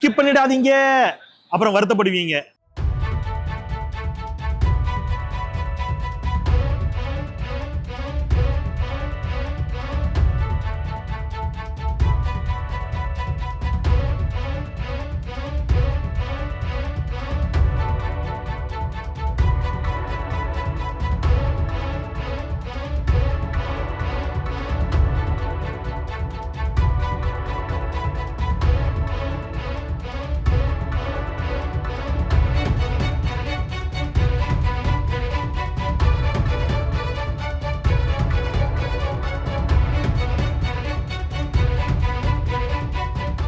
Skip பண்ணிடாதீங்க, அப்புறம் வருத்தப்படுவீங்க.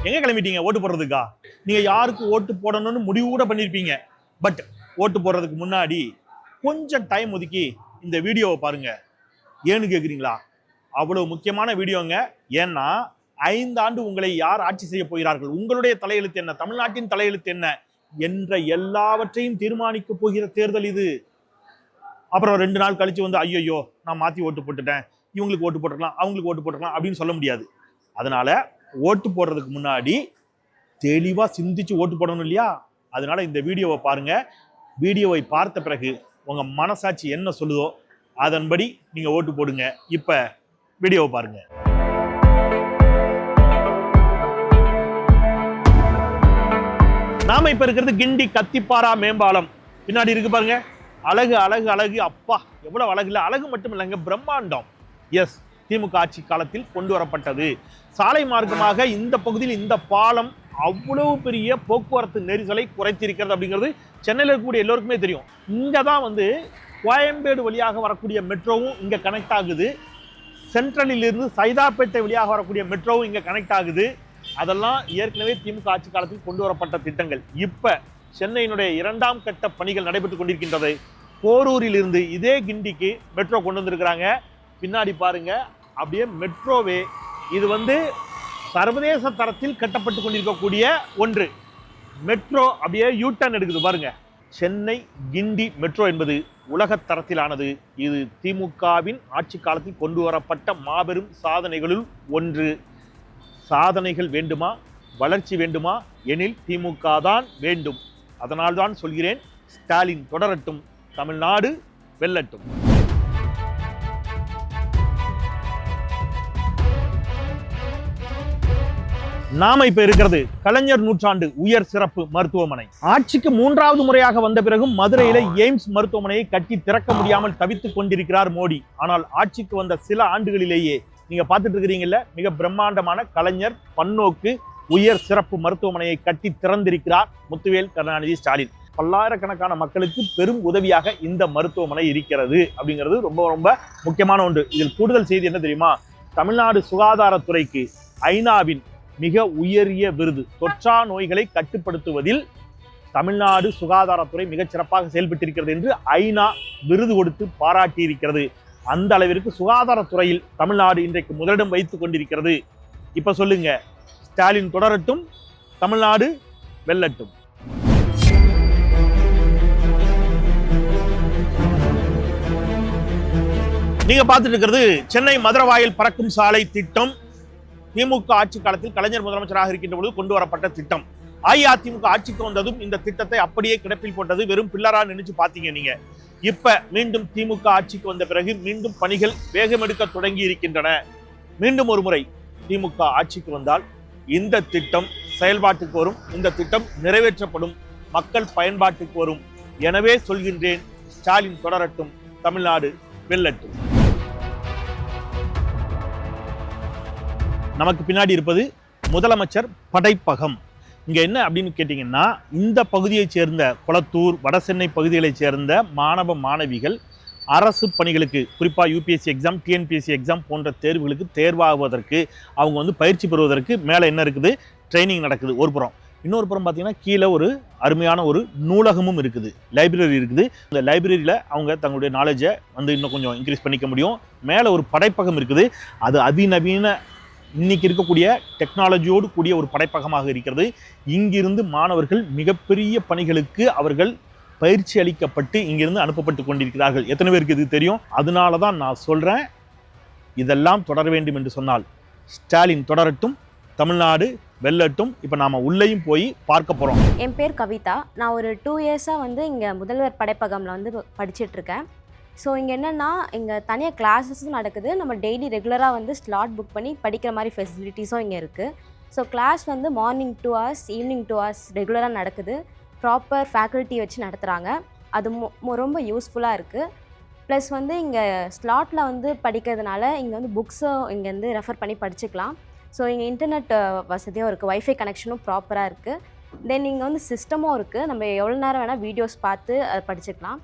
எங்க கிளம்பிட்டீங்க ஓட்டு போடுறதுக்கா? நீங்க யாருக்கு ஓட்டு போடணும்னு முடிவு கூட பண்ணிருப்பீங்க. பட் ஓட்டு போடுறதுக்கு முன்னாடி கொஞ்சம் டைம் ஒதுக்கி இந்த வீடியோவை பாருங்க. ஏன்னு கேக்குறீங்களா? அவ்வளவு முக்கியமான வீடியோங்க. ஏன்னா 5 ஆண்டு உங்களை யார் ஆட்சி செய்ய போகிறார்கள், உங்களுடைய தலையெழுத்து என்ன, தமிழ்நாட்டின் தலையெழுத்து என்ன என்ற எல்லாவற்றையும் தீர்மானிக்க போகிற தேர்தல் இது. அப்புறம் 2 நாள் கழிச்சு வந்து ஐயோ நான் மாத்தி ஓட்டு போட்டுட்டேன், இவங்களுக்கு ஓட்டு போட்டுக்கலாம், அவங்களுக்கு ஓட்டு போட்டுக்கலாம் அப்படின்னு சொல்ல முடியாது. அதனால ஓட்டு போடுறதுக்கு முன்னாடி தெளிவா சிந்திச்சு ஓட்டு போடணும் இல்லையா? அதனால இந்த வீடியோவை பாருங்க. வீடியோவை பார்த்த பிறகு உங்க மனசாட்சி என்ன சொல்லுதோ அதன்படி நீங்க ஓட்டு போடுங்க. இப்ப வீடியோவை பாருங்க. நாம இப்ப இருக்கிறது கிண்டி கத்திப்பாரா மேம்பாலம். பின்னாடி இருக்கு பாருங்க, அழகு அழகு அழகு. அப்பா எவ்வளவு அழகு! இல்ல அழகு மட்டும் இல்லைங்க, பிரம்மாண்டம். எஸ், திமுக ஆட்சி காலத்தில் கொண்டு வரப்பட்டது. சாலை மார்க்கமாக இந்த பகுதியில் இந்த பாலம் அவ்வளவு பெரிய போக்குவரத்து நெரிசலை குறைத்திருக்கிறது அப்படிங்கிறது சென்னையில் இருக்கக்கூடிய எல்லோருக்குமே தெரியும். இங்கே தான் வந்து கோயம்பேடு வழியாக வரக்கூடிய மெட்ரோவும் இங்கே கனெக்ட் ஆகுது. சென்ட்ரலில் இருந்து சைதாப்பேட்டை வழியாக வரக்கூடிய மெட்ரோவும் இங்கே கனெக்ட் ஆகுது. அதெல்லாம் ஏற்கனவே திமுக ஆட்சி காலத்தில் கொண்டு வரப்பட்ட திட்டங்கள். இப்போ சென்னையினுடைய 2ஆம் கட்ட பணிகள் நடைபெற்றுக் கொண்டிருக்கின்றது. போரூரில் இருந்து இதே கிண்டிக்கு மெட்ரோ கொண்டு வந்திருக்கிறாங்க. பின்னாடி பாருங்க, அப்படியே மெட்ரோவே இது வந்து சர்வதேச தரத்தில் கட்டப்பட்டு கொண்டிருக்கக்கூடிய ஒன்று. மெட்ரோ அப்படியே யூட்டர்ன் எடுக்குது பாருங்க. சென்னை கிண்டி மெட்ரோ என்பது உலக தரத்திலானது. இது திமுகவின் ஆட்சி காலத்தில் கொண்டு வரப்பட்ட மாபெரும் சாதனைகளுள் ஒன்று. சாதனைகள் வேண்டுமா, வளர்ச்சி வேண்டுமா எனில் திமுக தான் வேண்டும். அதனால்தான் சொல்கிறேன், ஸ்டாலின் தொடரட்டும், தமிழ்நாடு வெல்லட்டும். நாம இப்ப இருக்கிறது கலைஞர் நூற்றாண்டு உயர் சிறப்பு மருத்துவமனை. ஆட்சிக்கு 3வது முறையாக வந்த பிறகும் மதுரையில எய்ம்ஸ் மருத்துவமனையை கட்டி திறக்க முடியாமல் தவித்துக் கொண்டிருக்கிறார் மோடி. ஆனால் ஆட்சிக்கு வந்த சில ஆண்டுகளிலேயே நீங்க பார்த்துட்டு இருக்கிறீங்கல்ல, மிக பிரம்மாண்டமான கலைஞர் பன்னோக்கு உயர் சிறப்பு மருத்துவமனையை கட்டி திறந்திருக்கிறார் முத்துவேல் கருணாநிதி ஸ்டாலின். பல்லாயிரக்கணக்கான மக்களுக்கு பெரும் உதவியாக இந்த மருத்துவமனை இருக்கிறது அப்படிங்கிறது ரொம்ப ரொம்ப முக்கியமான ஒன்று. இதில் கூடுதல் செய்தி என்ன தெரியுமா? தமிழ்நாடு சுகாதாரத்துறைக்கு ஐநாவின் மிக உயரிய விருது. தொற்றா நோய்களை கட்டுப்படுத்துவதில் தமிழ்நாடு சுகாதாரத்துறை மிகச் சிறப்பாக செயல்பட்டிருக்கிறது என்று ஐநா விருது கொடுத்து பாராட்டி இருக்கிறது. அந்த அளவிற்கு சுகாதாரத்துறையில் தமிழ்நாடு இன்றைக்கு முதலிடம் வைத்துக் கொண்டிருக்கிறது. இப்ப சொல்லுங்க, ஸ்டாலின் தொடரட்டும், தமிழ்நாடு வெல்லட்டும். நீங்க பார்த்துட்டு இருக்கிறது சென்னை மதுரவாயல் பறக்கும் சாலை திட்டம். திமுக ஆட்சி காலத்தில் கலைஞர் முதலமைச்சராக இருக்கின்ற பொழுது கொண்டு வரப்பட்ட திட்டம். அஇஅதிமுக ஆட்சிக்கு வந்ததும் இந்த திட்டத்தை அப்படியே கிடப்பில் போட்டது. வெறும் பில்லரா நினைச்சு பாத்தீங்க நீங்க. இப்ப மீண்டும் திமுக ஆட்சிக்கு வந்த பிறகு மீண்டும் பணிகள் வேகமெடுக்க தொடங்கி இருக்கின்றன. மீண்டும் ஒரு முறை திமுக ஆட்சிக்கு வந்தால் இந்த திட்டம் செயல்பாட்டுக்கு வரும், இந்த திட்டம் நிறைவேற்றப்படும், மக்கள் பயன்பாட்டுக்கு வரும். எனவே சொல்கின்றேன், ஸ்டாலின் தொடரட்டும், தமிழ்நாடு வெல்லட்டும். நமக்கு பின்னாடி இருப்பது முதலமைச்சர் படைப்பகம். இங்க என்ன அப்படின்னு கேட்டீங்கன்னா, இந்த பகுதியைச் சேர்ந்த கொளத்தூர், வடசென்னை பகுதிகளைச் சேர்ந்த மாணவ மாணவிகள் அரசு பணிகளுக்கு, குறிப்பா யூபிஎஸ்சி எக்ஸாம், டிஎன்பிஎஸ்சி எக்ஸாம் போன்ற தேர்வுகளுக்கு தேர்வாகுவதற்கு, அவங்க வந்து பயிற்சி பெறுவதற்கு மேலே என்ன இருக்குது, ட்ரைனிங் நடக்குது ஒரு புறம். இன்னொரு புறம் பார்த்தீங்கன்னா கீழே ஒரு அருமையான ஒரு நூலகமும் இருக்குது, லைப்ரரி இருக்குது. இந்த லைப்ரரியில் அவங்க தங்களுடைய நாலேஜை வந்து இன்னும் கொஞ்சம் இன்க்ரீஸ் பண்ணிக்க முடியும். மேலே ஒரு படைப்பகம் இருக்குது. அது அதிநவீன இன்னைக்கு இருக்கக்கூடிய டெக்னாலஜியோடு கூடிய ஒரு படைப்பகமாக இருக்கிறது. இங்கிருந்து மாணவர்கள் மிகப்பெரிய பணிகளுக்கு அவர்கள் பயிற்சி அளிக்கப்பட்டு இங்கிருந்து அனுப்பப்பட்டு கொண்டிருக்கிறார்கள். எத்தனை பேருக்கு இது தெரியும்? அதனால தான் நான் சொல்கிறேன், இதெல்லாம் தொடர வேண்டும் என்று சொன்னால் ஸ்டாலின் தொடரட்டும், தமிழ்நாடு வெல்லட்டும். இப்போ நாம உள்ளேயும் போய் பார்க்க போறோம். என் பேர் கவிதா. நான் ஒரு 2 இயர்ஸாக வந்து இங்கே முதல்வர் படைப்பகமில் வந்து படிச்சிட்ருக்கேன். ஸோ இங்கே என்னென்னா இங்கே தனியாக கிளாஸஸும் நடக்குது. நம்ம டெய்லி ரெகுலராக வந்து ஸ்லாட் புக் பண்ணி படிக்கிற மாதிரி ஃபெசிலிட்டிஸும் இங்கே இருக்குது. ஸோ கிளாஸ் வந்து மார்னிங் 2 hours, ஈவினிங் 2 hours ரெகுலராக நடக்குது. ப்ராப்பர் ஃபேக்கல்ட்டி வச்சு நடத்துகிறாங்க. அது ரொம்ப யூஸ்ஃபுல்லாக இருக்குது. ப்ளஸ் வந்து இங்கே ஸ்லாட்டில் வந்து படிக்கிறதுனால இங்கே வந்து புக்ஸும் இங்கேருந்து ரெஃபர் பண்ணி படிச்சுக்கலாம். ஸோ இங்கே இன்டர்நெட் வசதியும் இருக்குது, வைஃபை கனெக்ஷனும் ப்ராப்பராக இருக்குது. தென் இங்கே வந்து சிஸ்டமும் இருக்குது. நம்ம எவ்வளோ நேரம் வேணால் வீடியோஸ் பார்த்து அதை படிச்சுக்கலாம்.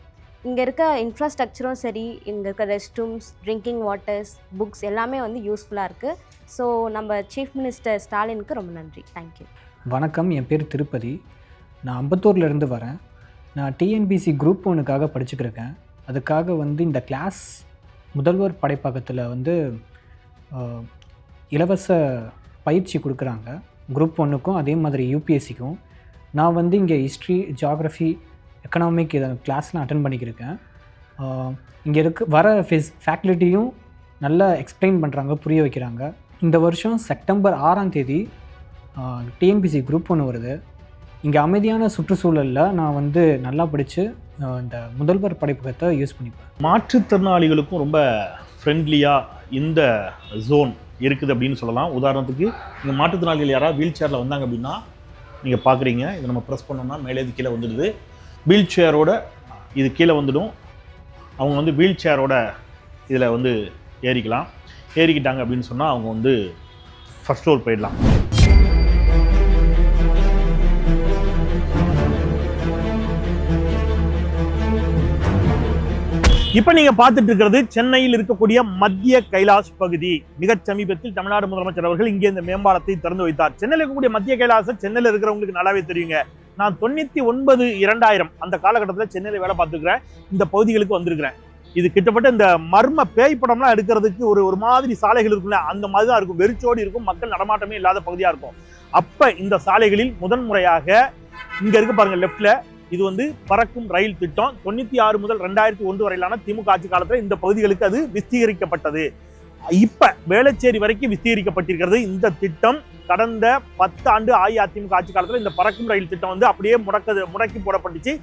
இங்கே இருக்க இன்ஃப்ராஸ்ட்ரக்சரும் சரி, இங்கே இருக்க rest rooms, drinking waters, books எல்லாமே வந்து யூஸ்ஃபுல்லாக இருக்குது. ஸோ நம்ம சீஃப் மினிஸ்டர் ஸ்டாலினுக்கு ரொம்ப நன்றி. தேங்க்யூ. வணக்கம், என் பேர் திருப்பதி. நான் அம்பத்தூர்லேருந்து வரேன். நான் டிஎன்பிசி குரூப் 1க்காக படிச்சுக்கிருக்கேன். அதுக்காக வந்து இந்த கிளாஸ் முதல்வர் படைப்பகத்தில் வந்து இலவச பயிற்சி கொடுக்குறாங்க. குரூப் 1க்கும் அதே மாதிரி யூபிஎஸ்சிக்கும். நான் வந்து இங்கே ஹிஸ்ட்ரி, ஜியாகிரஃபி, எக்கனாமிக் இதை கிளாஸ்லாம் அட்டன் பண்ணிக்கிருக்கேன். இங்கே வர ஃபேக்கல்ட்டியும் நல்லா எக்ஸ்பிளைன் பண்ணுறாங்க, புரிய வைக்கிறாங்க. இந்த வருஷம் செப்டம்பர் 6ஆம் தேதி டிஎன்பிசி குரூப் 1 வருது. இங்கே அமைதியான சுற்றுச்சூழலில் நான் வந்து நல்லா படித்து இந்த முதல்வர் படைப்பகத்தை யூஸ் பண்ணிப்பேன். மாற்றுத்திறனாளிகளுக்கும் ரொம்ப ஃப்ரெண்ட்லியாக இந்த ஜோன் இருக்குது அப்படின்னு சொல்லலாம். உதாரணத்துக்கு இங்கே மாற்றுத்திறனாளிகள் யாராவது வீல் சேரில் வந்தாங்க அப்படின்னா நீங்கள் பார்க்குறீங்க, இதை நம்ம ப்ரெஸ் பண்ணோம்னா மேலேது கீழே வந்துடுது. வீல் சேரோட இது கீழே வந்துடும். அவங்க வந்து வீல் சேரோட இதில் வந்து ஏறிக்கிட்டாங்க அப்படின்னு சொன்னால் அவங்க வந்து ஃபஸ்ட் ஃப்ளோர் போயிடலாம். இப்போ நீங்க பார்த்துட்டு இருக்கிறது சென்னையில் இருக்கக்கூடிய மத்திய கைலாஷ் பகுதி. மிக சமீபத்தில் தமிழ்நாடு முதலமைச்சர் அவர்கள் இங்கே இந்த மேம்பாலத்தை திறந்து வைத்தார். சென்னையில் இருக்கக்கூடிய மத்திய கைலாச சென்னையில் இருக்கிறவங்களுக்கு நல்லாவே தெரியுங்க. நான் 99-2000 அந்த காலகட்டத்தில் சென்னையில் வேலை பார்த்துக்கிறேன். இந்த பகுதிகளுக்கு வந்திருக்கிறேன். இது கிட்டத்தட்ட இந்த மர்ம பேய் படம்லாம் எடுக்கிறதுக்கு ஒரு மாதிரி சாலைகள் இருக்குல்ல, அந்த மாதிரி தான் இருக்கும். வெறிச்சோடி இருக்கும், மக்கள் நடமாட்டமே இல்லாத பகுதியாக இருக்கும். அப்ப இந்த சாலைகளில் முதன்முறையாக இங்க இருக்கு பாருங்க லெப்ட்ல, இது வந்து பறக்கும் ரயில் திட்டம். 96 முதல் 2001 வரையிலான திமுக ஆட்சி காலத்தில் இந்த பகுதிகளுக்கு அது விஸ்தீகரிக்கப்பட்டது. இப்ப வேளச்சேரி வரைக்கும் விஸ்தீகரிக்கப்பட்டிருக்கிறது இந்த திட்டம். கடந்த 10 ஆண்டு அஇஅதிமுக ஆட்சி காலத்தில் இந்த பறக்கும் ரயில் திட்டம் வந்து அப்படியே முடக்கி போடப்பட்டுச்சு.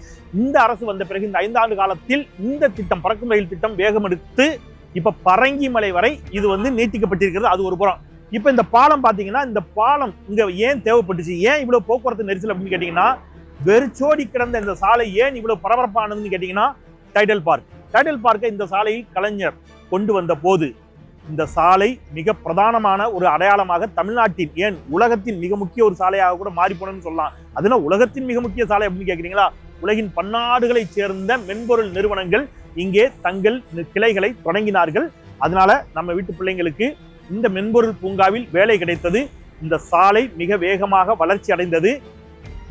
இந்த அரசு வந்த பிறகு இந்த 5 ஆண்டு காலத்தில் இந்த திட்டம், பறக்கும் ரயில் திட்டம் வேகம் எடுத்து இப்ப பரங்கிமலை வரை இது வந்து நீட்டிக்கப்பட்டிருக்கிறது. அது ஒரு புறம். இப்ப இந்த பாலம் பாத்தீங்கன்னா, இந்த பாலம் இங்க ஏன் தேவைப்பட்டுச்சு, ஏன் இவ்வளவு போக்குவரத்து நெரிசல் அப்படின்னு கேட்டீங்கன்னா, வெறிச்சோடி கிடந்த இந்த சாலை ஏன் இவ்வளவு பரபரப்பானதுன்னு கேட்டீங்கன்னா, டைடல் பார்க்கை இந்த சாலையில் கலைஞர் கொண்டு வந்த போது இந்த சாலை மிக பிரதானமான ஒரு அடையாளமாக தமிழ்நாட்டின், ஏன் உலகத்தின் மிக முக்கிய ஒரு சாலையாக கூட மாறி போனன்னு சொல்லலாம். அதுனா உலகத்தின் மிக முக்கிய சாலை அப்படின்னு கேட்குறீங்களா? உலகின் பன்னாடுகளைச் சேர்ந்த மென்பொருள் நிறுவனங்கள் இங்கே தங்கள் கிளைகளை தொடங்கினார்கள். அதனால நம்ம வீட்டு பிள்ளைங்களுக்கு இந்த மென்பொருள் பூங்காவில் வேலை கிடைத்தது. இந்த சாலை மிக வேகமாக வளர்ச்சி அடைந்தது.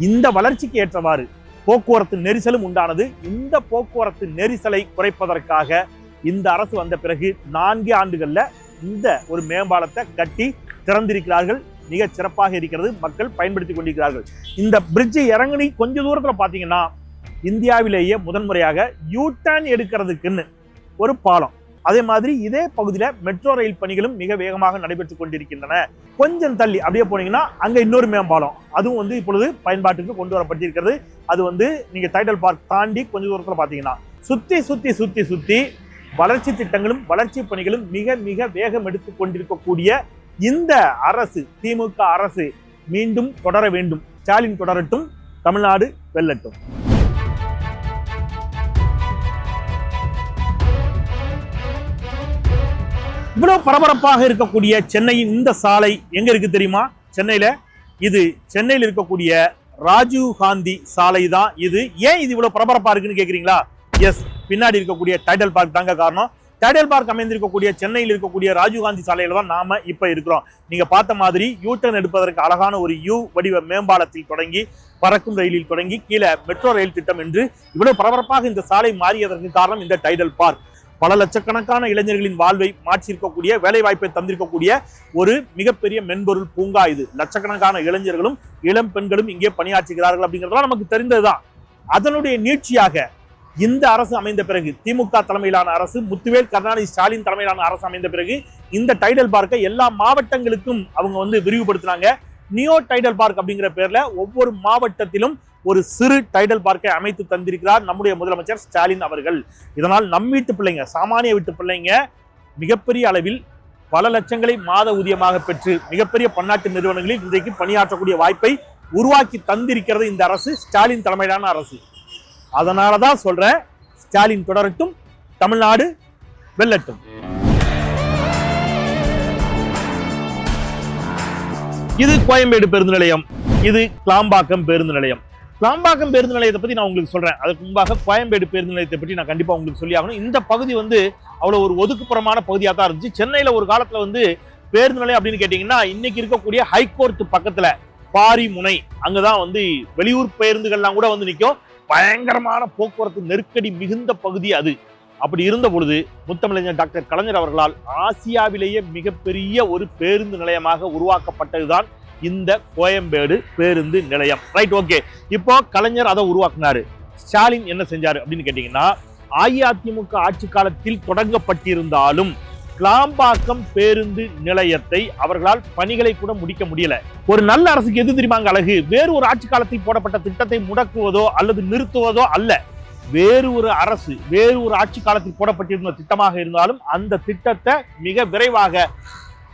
இந்த வளர்ச்சிக்கு ஏற்றவாறு போக்குவரத்து நெரிசலும் உண்டானது. இந்த போக்குவரத்து நெரிசலை குறைப்பதற்காக இந்த அரசு வந்த பிறகு 4 ஆண்டுகள்ல இந்த ஒரு மேம்பாலத்தை கட்டி திறந்திருக்கிறார்கள். மிக சிறப்பாக இருக்கிறது, மக்கள் பயன்படுத்தி கொண்டிருக்கிறார்கள். இந்த பிரிட்ஜை இறங்கி கொஞ்ச தூரத்துல பாத்தீங்கன்னா, இந்தியாவிலேயே முதன்முறையாக யூ டர்ன் எடுக்கிறதுக்குன்னு ஒரு பாலம். அதே மாதிரி இதே பகுதியில் மெட்ரோ ரயில் பணிகளும் மிக வேகமாக நடைபெற்றுக் கொண்டிருக்கின்றன. கொஞ்சம் தள்ளி அப்படியே போனீங்கன்னா அங்க இன்னொரு மேம்பாலம், அதுவும் வந்து இப்பொழுது பயன்பாட்டுக்கு கொண்டு வரப்பட்டிருக்கிறது. அது வந்து நீங்க டைடல் பார்க் தாண்டி கொஞ்ச தூரத்துல பாத்தீங்கன்னா சுத்தி வளர்ச்சி திட்டங்களும் வளர்ச்சி பணிகளும் மிக மிக வேகம் எடுத்துக் கொண்டிருக்கக்கூடிய இந்த அரசு, திமுக அரசு மீண்டும் தொடர வேண்டும். ஸ்டாலின் தொடரட்டும், தமிழ்நாடு வெல்லட்டும். இவ்வளவு பரபரப்பாக இருக்கக்கூடிய சென்னையின் இந்த சாலை எங்க இருக்கு தெரியுமா? சென்னையில் இருக்கக்கூடிய ராஜீவ் காந்தி சாலை தான் இது. ஏன் இது இவ்வளவு பரபரப்பா இருக்குன்னு கேக்குறீங்களா? எஸ், பின்னாடி இருக்கக்கூடிய டைடல் பார்க் தாங்க காரணம். டைடல் பார்க் அமைந்திருக்கக்கூடிய சென்னையில் இருக்கக்கூடிய ராஜீவ் காந்தி சாலையில தான் நாம இப்ப இருக்கிறோம். நீங்க பார்த்த மாதிரி யூ டர்ன் எடுப்பதற்கு அழகான ஒரு யூ வடிவ மேம்பாலத்தில் தொடங்கி, பறக்கும் ரயிலில் தொடங்கி, கீழே மெட்ரோ ரயில் திட்டம் என்று இவ்வளவு பரபரப்பாக இந்த சாலை மாறியதற்கு காரணம் இந்த டைடல் பார்க். பல லட்சக்கணக்கான இளைஞர்களின் வாழ்வை மாற்றிருக்கக்கூடிய, வேலை வாய்ப்பை தந்திருக்கக்கூடிய ஒரு மிகப்பெரிய மென்பொருள் பூங்கா இது. லட்சக்கணக்கான இளைஞர்களும் இளம் பெண்களும் இங்கே பணியாற்றுகிறார்கள் அப்படிங்கிறதெல்லாம் நமக்கு தெரிந்ததுதான். அதனுடைய நீட்சியாக இந்த அரசு அமைந்த பிறகு, திமுக தலைமையிலான அரசு, முத்துவேல் கருணாநிதி ஸ்டாலின் தலைமையிலான அரசு அமைந்த பிறகு இந்த டைடல் பார்க்கை எல்லா மாவட்டங்களுக்கும் அவங்க வந்து விரிவுபடுத்தினாங்க. நியோ டைடல் பார்க் அப்படிங்கிற பேர்ல ஒவ்வொரு மாவட்டத்திலும் ஒரு சிறு டைடல் பார்க்கை அமைத்து தந்திருக்கிறார் நம்முடைய முதலமைச்சர் ஸ்டாலின் அவர்கள். இதனால் நம் வீட்டு பிள்ளைங்க, சாமானிய வீட்டு பிள்ளைங்க மிகப்பெரிய அளவில் பல லட்சங்களை மாத ஊதியமாக பெற்று மிகப்பெரிய பன்னாட்டு நிறுவனங்களில் இன்றைக்கு பணியாற்றக்கூடிய வாய்ப்பை உருவாக்கி தந்திருக்கிறது இந்த அரசு, ஸ்டாலின் தலைமையிலான அரசு. அதனாலதான் சொல்றேன், ஸ்டாலின் தொடரட்டும், தமிழ்நாடு வெல்லட்டும். இது கோயம்பேடு பேருந்து நிலையம், இது கிளாம்பாக்கம் பேருந்து நிலையம். கிளாம்பாக்கம் பேருந்து நிலையத்தை பத்தி நான் உங்களுக்கு சொல்றேன். அதுக்கு முன்பாக கோயம்பேடு பேருந்து நிலையத்தை பற்றி நான் கண்டிப்பா உங்களுக்கு சொல்லி ஆகணும். இந்த பகுதி அவ்வளவு ஒரு ஒதுக்குப்புறமான பகுதியாக தான் இருந்துச்சு. சென்னையில ஒரு காலத்துல பேருந்து நிலையம் அப்படின்னு கேட்டீங்கன்னா இன்னைக்கு இருக்கக்கூடிய ஹைகோர்ட் பக்கத்துல பாரிமுனை, அங்கதான் வெளியூர் பேருந்துகள்லாம் கூட நிற்கும். பயங்கரமான போக்குவரத்து நெருக்கடி மிகுந்த பகுதி அது. அப்படி இருந்த பொழுது முத்தமிழறிஞர் டாக்டர் கலைஞர் அவர்களால் ஆசியாவிலேயே மிகப்பெரிய ஒரு பேருந்து நிலையமாக உருவாக்கப்பட்டதுதான் இந்த கோயம்பேடு பேருந்து நிலையம். Right, okay. இப்போ கலைஞர் அதை உருவாக்குனாரு. ஸ்டாலின் என்ன செஞ்சாரு அப்படின்னு கேட்டீங்கன்னா, அஇஅதிமுக ஆட்சி காலத்தில் தொடங்கப்பட்டிருந்தாலும் கிளாம்பாக்கம் பேருந்து நிலையத்தை அவர்களால் பணிகளை கூட முடிக்க முடியல. ஒரு நல்ல அரசுக்கு எது தெரியுமாங்க அழகு? வேறு ஒரு ஆட்சி காலத்தில் போடப்பட்ட திட்டத்தை முடக்குவதோ அல்லது நிறுத்துவதோ அல்ல. வேறு ஒரு அரசு, வேறு ஒரு ஆட்சி காலத்தில் போடப்பட்டிருந்த திட்டமாக இருந்தாலும் அந்த திட்டத்தை மிக விரைவாக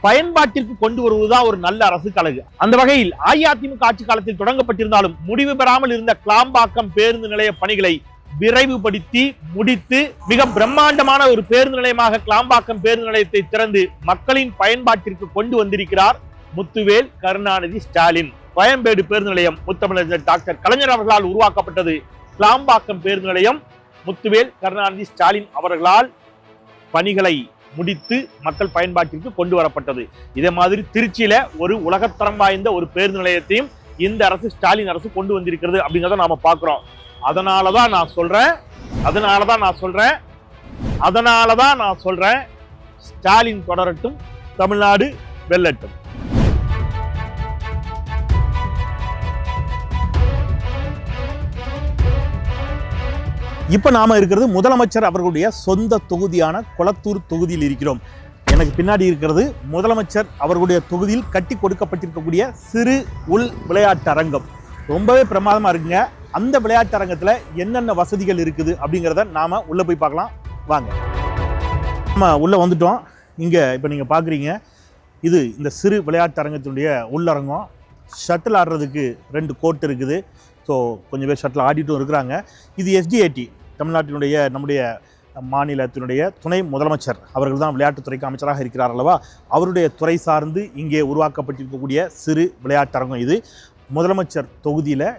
பயன்பாட்டிற்கு கொண்டு வருவதுதான் ஒரு நல்ல அரசுக்கு அழகு. அந்த வகையில் அஇஅதிமுக ஆட்சி காலத்தில் தொடங்கப்பட்டிருந்தாலும் முடிவு பெறாமல் இருந்த கிளாம்பாக்கம் பேருந்து நிலைய பணிகளை விரைவுபடுத்தி முடித்து மிக பிரம்மாண்டமான ஒரு பேருந்து நிலையமாக கிளாம்பாக்கம் பேருந்து நிலையத்தை திறந்து மக்களின் பயன்பாட்டிற்கு கொண்டு வந்திருக்கிறார் முத்துவேல் கருணாநிதி ஸ்டாலின். கோயம்பேடு பேருந்து நிலையம் முத்தமிழறிஞர் டாக்டர் கலைஞர் அவர்களால் உருவாக்கப்பட்டது. கிளாம்பாக்கம் பேருந்து நிலையம் முத்துவேல் கருணாநிதி ஸ்டாலின் அவர்களால் பணிகளை முடித்து மக்கள் பயன்பாட்டிற்கு கொண்டு வரப்பட்டது. இதே மாதிரி திருச்சியில ஒரு உலகத்தரம் வாய்ந்த ஒரு பேருந்து நிலையத்தையும் இந்த அரசு, ஸ்டாலின் அரசு கொண்டு வந்திருக்கிறது அப்படிங்கிறத நாம பார்க்கிறோம். அதனாலதான் நான் சொல்றேன் ஸ்டாலின் தொடரட்டும், தமிழ்நாடு வெல்லட்டும். இப்ப நாம இருக்கிறது முதலமைச்சர் அவர்களுடைய சொந்த தொகுதியான கொளத்தூர் தொகுதியில் இருக்கிறோம். எனக்கு பின்னாடி இருக்கிறது முதலமைச்சர் அவர்களுடைய தொகுதியில் கட்டி கொடுக்கப்பட்டிருக்கக்கூடிய சிறு உள் விளையாட்டு அரங்கம். ரொம்பவே பிரமாதமா இருக்குங்க. அந்த விளையாட்டு அரங்கத்துல என்னென்ன வசதிகள் இருக்குது அப்படிங்கிறத நாம உள்ள போய் பார்க்கலாம் வாங்க. நம்ம உள்ள வந்துட்டோம். இங்க இப்ப நீங்க பாக்குறீங்க, இது இந்த சிறு விளையாட்டு அரங்கத்தினுடைய உள்ளரங்கம். ஷட்டில் ஆடுறதுக்கு 2 கோர்ட் இருக்குது. ஸோ கொஞ்சம் பேர் ஷட்டில் ஆடிட்டும் இருக்கிறாங்க. இது SDAT, தமிழ்நாட்டினுடைய நம்முடைய மாநிலத்தினுடைய துணை முதலமைச்சர் அவர்கள் தான் விளையாட்டுத்துறைக்கு அமைச்சராக இருக்கிறார் அல்லவா, அவருடைய துறை சார்ந்து இங்கே உருவாக்கப்பட்டிருக்கக்கூடிய சிறு விளையாட்டரங்கம் இது. முதலமைச்சர் தொகுதியில்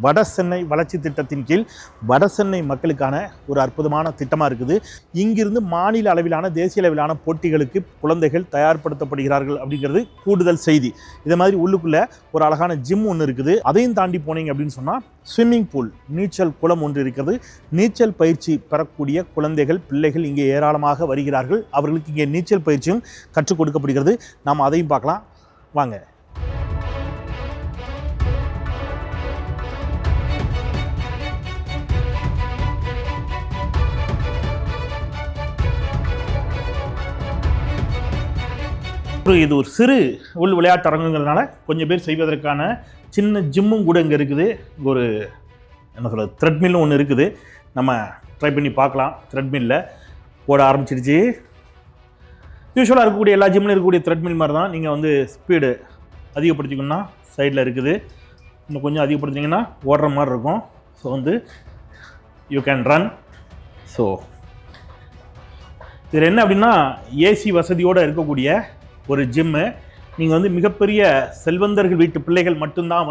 வடசென்னை வளர்ச்சி திட்டத்தின் கீழ் வடசென்னை மக்களுக்கான ஒரு அற்புதமான திட்டமாக இருக்குது. இங்கிருந்து மாநில அளவிலான, தேசிய அளவிலான போட்டிகளுக்கு குழந்தைகள் தயார்படுத்தப்படுகிறார்கள் அப்படிங்கிறது கூடுதல் செய்தி. இதே மாதிரி உள்ளுக்குள்ளே ஒரு அழகான ஜிம் ஒன்று இருக்குது. அதையும் தாண்டி போனீங்க அப்படின்னு சொன்னால் ஸ்விம்மிங் பூல், நீச்சல் குளம் ஒன்று இருக்கிறது. நீச்சல் பயிற்சி பெறக்கூடிய குழந்தைகள், பிள்ளைகள் இங்கே ஏராளமாக வருகிறார்கள். அவர்களுக்கு இங்கே நீச்சல் பயிற்சியும் கற்றுக் கொடுக்கப்படுகிறது. நாம் அதையும் பார்க்கலாம் வாங்க. இது ஒரு சிறு உள் விளையாட்டு அரங்குங்கிறதுனால கொஞ்சம் பேர் செய்வதற்கான சின்ன ஜிம்மும் கூட இங்கே இருக்குது. ஒரு என்ன சொல்கிறது, த்ரெட்மில்லும் ஒன்று இருக்குது. நம்ம ட்ரை பண்ணி பார்க்கலாம். த்ரெட்மில்ல ஓட ஆரம்பிச்சிடுச்சு. யூஸ்வலாக இருக்கக்கூடிய எல்லா ஜிம்மிலும் இருக்கக்கூடிய த்ரெட்மில் மாதிரி தான். நீங்கள் ஸ்பீடு அதிகப்படுத்திக்கணும்னா சைடில் இருக்குது. இன்னும் கொஞ்சம் அதிகப்படுத்திங்கன்னா ஓடுற மாதிரி இருக்கும். So you can run. So இதில் என்ன அப்படின்னா, ஏசி வசதியோடு இருக்கக்கூடிய ஒரு ஜிம்மு. நீங்கள் மிகப்பெரிய செல்வந்தர்கள் வீட்டு பிள்ளைகள் மட்டும்தான்